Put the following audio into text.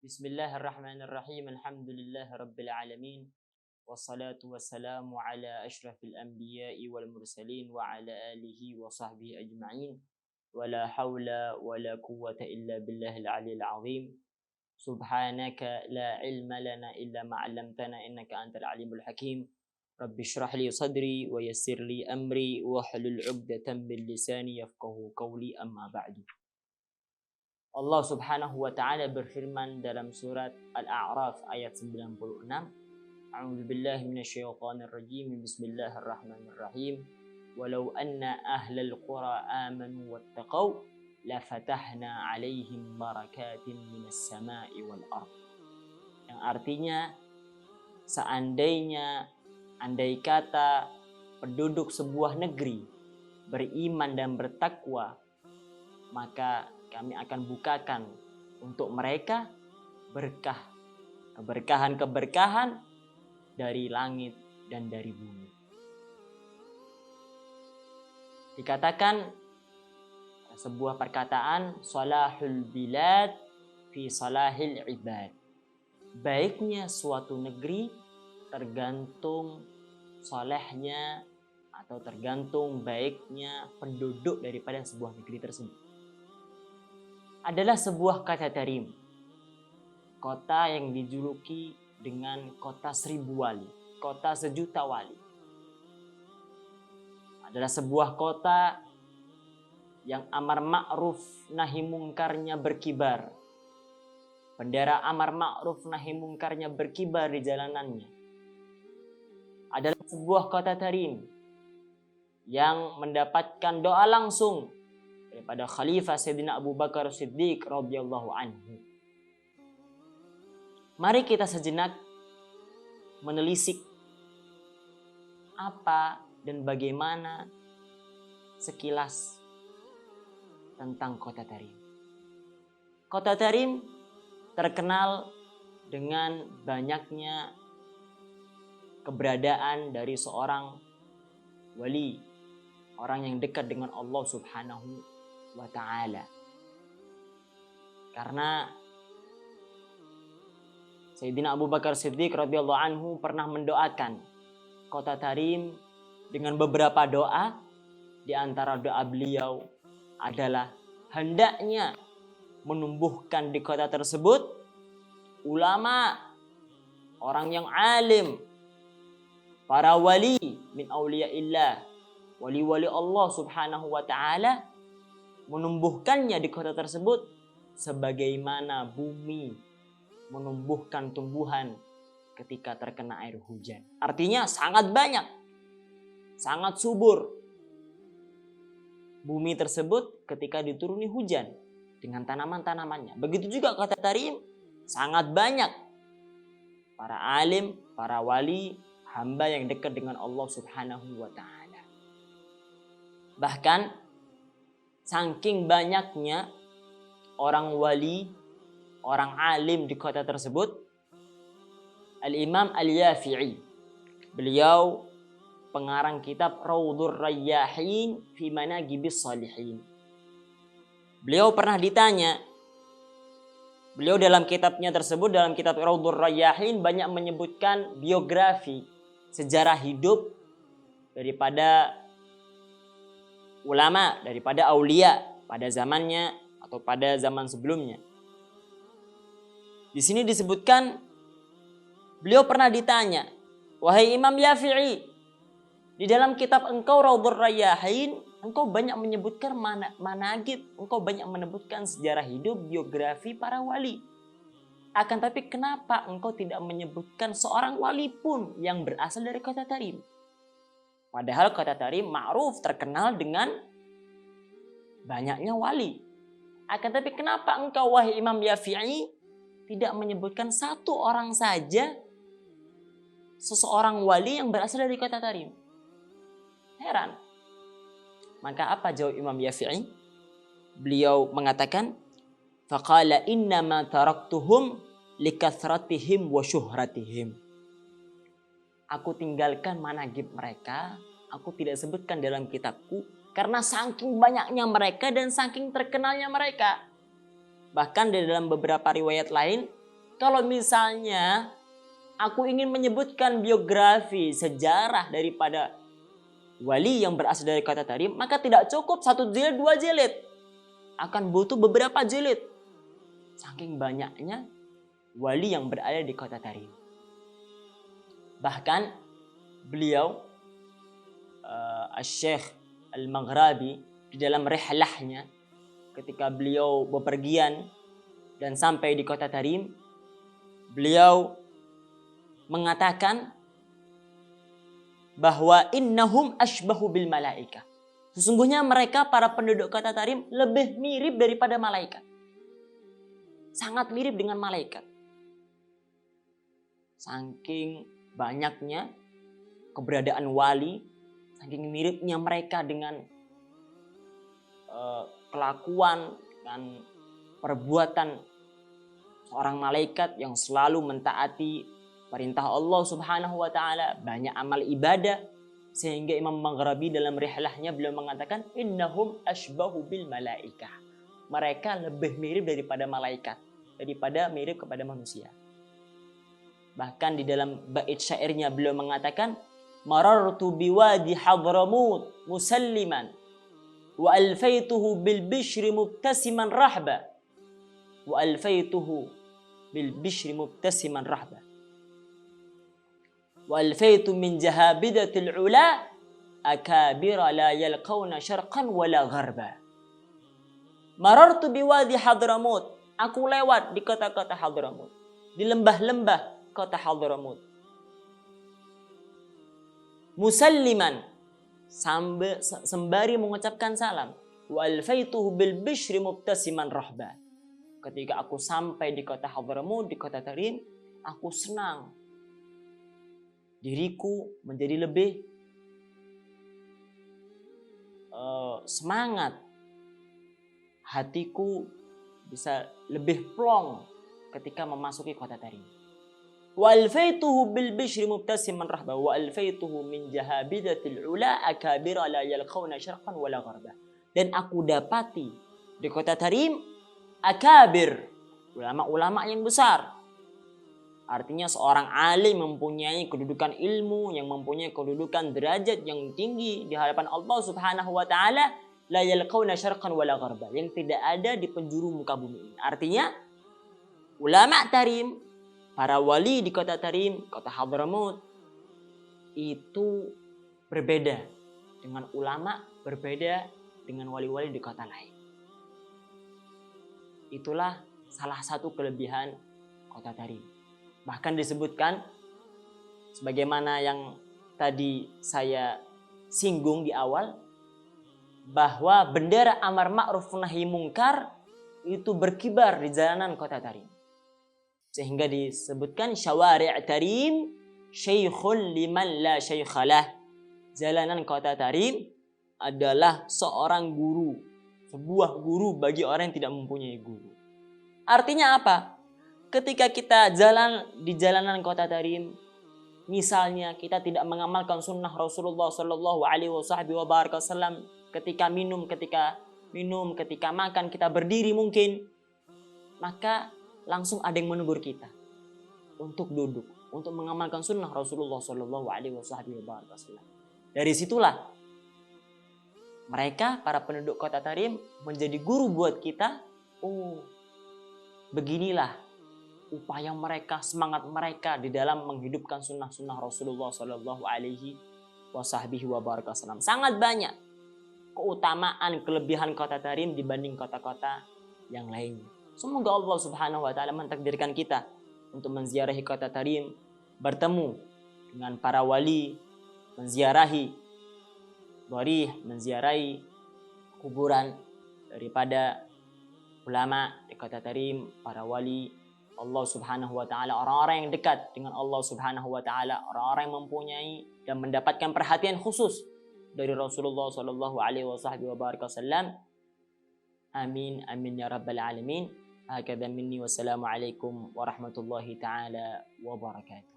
Bismillahirrahmanirrahim. Alhamdulillah rabbil alamin. Wassalatu wassalamu ala asyrafil anbiya'i wal mursalin wa ala alihi wa sahbihi ajma'in. Wala hawla wala quwwata illa billahil aliyil azim. Subhanaka la ilma lana illa ma 'allamtana innaka antal alimul hakim. Rabbi shrah li sadri wa yassir li amri wa hlul 'uqdatam min lisani yafqahu qawli, amma ba'du. Allah Subhanahu wa taala berfirman dalam surat Al-A'raf ayat 96. A'udzu billahi minasyaitonir rajim. Bismillahirrahmanirrahim. Walau anna ahlal qura amanu wattaqau la fatahna 'alaihim barakatin minas sama'i wal ard. Yang artinya andai kata penduduk sebuah negeri beriman dan bertakwa, maka kami akan bukakan untuk mereka keberkahan dari langit dan dari bumi. Dikatakan sebuah perkataan, salahul bilad fi salahil ibad. Baiknya suatu negeri tergantung salehnya atau tergantung baiknya penduduk daripada sebuah negeri tersebut. Adalah sebuah kata tarim, kota yang dijuluki dengan kota 1000 wali, kota 1.000.000 wali. Adalah sebuah kota yang amar ma'ruf nahi mungkarnya berkibar. Bendera amar ma'ruf nahi mungkarnya berkibar di jalanannya. Adalah sebuah kota tarim yang mendapatkan doa langsung daripada Khalifah Sayyidina Abu Bakar Siddiq radhiyallahu anhu. Mari kita sejenak menelisik apa dan bagaimana sekilas tentang kota Tarim. Kota Tarim terkenal dengan banyaknya keberadaan dari seorang wali, orang yang dekat dengan Allah Subhanahu wa ta'ala. Karena Sayyidina Abu Bakar Siddiq radhiyallahu anhu pernah mendoakan kota Tarim dengan beberapa doa. Di antara doa beliau adalah hendaknya menumbuhkan di kota tersebut ulama, orang yang alim, para wali min auliyaillah, wali-wali Allah Subhanahu wa ta'ala, menumbuhkannya di kota tersebut sebagaimana bumi menumbuhkan tumbuhan ketika terkena air hujan. Artinya sangat banyak, sangat subur bumi tersebut ketika dituruni hujan dengan tanaman-tanamannya. Begitu juga kota Tarim, sangat banyak para alim, para wali, hamba yang dekat dengan Allah Subhanahu wa ta'ala. Bahkan saking banyaknya orang wali, orang alim di kota tersebut, Al-Imam Al-Yafi'i, beliau pengarang kitab Raudhur Rayyahin fi Manaqibis Shalihin. Beliau pernah ditanya, beliau dalam kitabnya tersebut, dalam kitab Raudhur Rayyahin, banyak menyebutkan biografi, sejarah hidup daripada ulama, daripada aulia pada zamannya atau pada zaman sebelumnya. Di sini disebutkan beliau pernah ditanya, wahai Imam Yafi'i, di dalam kitab engkau Raudhur Rayyahin, engkau banyak menyebutkan manaqib, engkau banyak menyebutkan sejarah hidup, biografi para wali. Akan tapi kenapa engkau tidak menyebutkan seorang wali pun yang berasal dari kota Tarim? Padahal kota Tarim ma'ruf, terkenal dengan banyaknya wali. Akan tapi kenapa engkau wahai Imam Yafi'i tidak menyebutkan satu orang saja seseorang wali yang berasal dari kota Tarim? Heran. Maka apa jawab Imam Yafi'i? Beliau mengatakan, faqala innama taraktuhum likathratihim wa syuhratihim. Aku tinggalkan manaqib mereka, aku tidak sebutkan dalam kitabku karena saking banyaknya mereka dan saking terkenalnya mereka. Bahkan di dalam beberapa riwayat lain Kalau misalnya aku ingin menyebutkan biografi, sejarah daripada wali yang berasal dari kota Tarim, maka tidak cukup 1 jilid, 2 jilid. Akan butuh beberapa jilid. Saking banyaknya wali yang berada di kota Tarim. Bahkan beliau, Syekh Al-Maghrabi, di dalam rihlahnya, ketika beliau bepergian dan sampai di kota Tarim, beliau mengatakan bahwa innahum ashbahu bil malaika. Sesungguhnya mereka para penduduk kota Tarim lebih mirip daripada malaikat. Sangat mirip dengan malaikat. Saking banyaknya keberadaan wali, saking miripnya mereka dengan kelakuan dan perbuatan seorang malaikat yang selalu mentaati perintah Allah Subhanahu wa taala, banyak amal ibadah, sehingga Imam Maghrabi dalam rihlahnya beliau mengatakan innahum ashbahu bil malaikah. Mereka lebih mirip daripada malaikat, daripada mirip kepada manusia. Bahkan di dalam bait syairnya beliau mengatakan marartu biwadi Hadramut musalliman wa alfaituhu bil bishri mubtasiman rahba wa alfaituhu bil bishri mubtasiman rahba wa alfaitu min jahabidatil ula akabira la yalqawna syarqan wala gharba. Marartu biwadi Hadramut, aku lewat di kota-kota Hadramut, di lembah-lembah kota Hadramut. Musalliman, sembari mengucapkan salam. Wa alfaituhu bil bishri mubtasiman rahba. Ketika aku sampai di kota Hadramut, di kota Tarim, aku senang. Diriku menjadi lebih semangat. Hatiku bisa lebih plong ketika memasuki kota Tarim. Wa alfaituhu bil bishri mubtasiman rahba wa alfaituhu min jahabidatil ula akabira la yalqawna syarqan wala gharba. Dan aku dapati di kota Tarim akabir, ulama-ulama yang besar. Artinya seorang alim mempunyai kedudukan ilmu, yang mempunyai kedudukan derajat yang tinggi di hadapan Allah Subhanahu wa taala, la yalqawna syarqan wala gharba, yang tidak ada di penjuru muka bumi ini. Artinya ulama Tarim, para wali di kota Tarim, kota Hadramut, itu berbeda dengan ulama, berbeda dengan wali-wali di kota lain. Itulah salah satu kelebihan kota Tarim. Bahkan disebutkan, sebagaimana yang tadi saya singgung di awal, bahwa bendera amar ma'ruf nahi mungkar itu berkibar di jalanan kota Tarim. Sehingga disebutkan syawari' Tarim syaikhun liman la syaikhalah. Jalanan kota Tarim adalah seorang guru, sebuah guru bagi orang yang tidak mempunyai guru. Artinya apa? Ketika kita jalan di jalanan kota Tarim, misalnya kita tidak mengamalkan sunnah Rasulullah Sallallahu Alaihi Wasallam, ketika minum, ketika makan, kita berdiri mungkin, maka langsung ada yang menegur kita untuk duduk, untuk mengamalkan sunnah Rasulullah Sallallahu Alaihi Wasallam. Dari situlah mereka, para penduduk kota Tarim, menjadi guru buat kita. Oh, beginilah upaya mereka, semangat mereka di dalam menghidupkan sunnah-sunnah Rasulullah Sallallahu Alaihi Wasallam. Sangat banyak keutamaan, kelebihan kota Tarim dibanding kota-kota yang lainnya. Semoga Allah Subhanahu wa taala mentakdirkan kita untuk menziarahi kota Tarim, bertemu dengan para wali, menziarahi dharih, menziarahi kuburan daripada ulama di kota Tarim, para wali Allah Subhanahu wa taala, orang-orang yang dekat dengan Allah Subhanahu wa taala, orang-orang yang mempunyai dan mendapatkan perhatian khusus dari Rasulullah sallallahu alaihi wasallam. Amin amin ya rabbal alamin. Hakadha minni, wassalamu alaikum warahmatullahi taala wabarakatuh.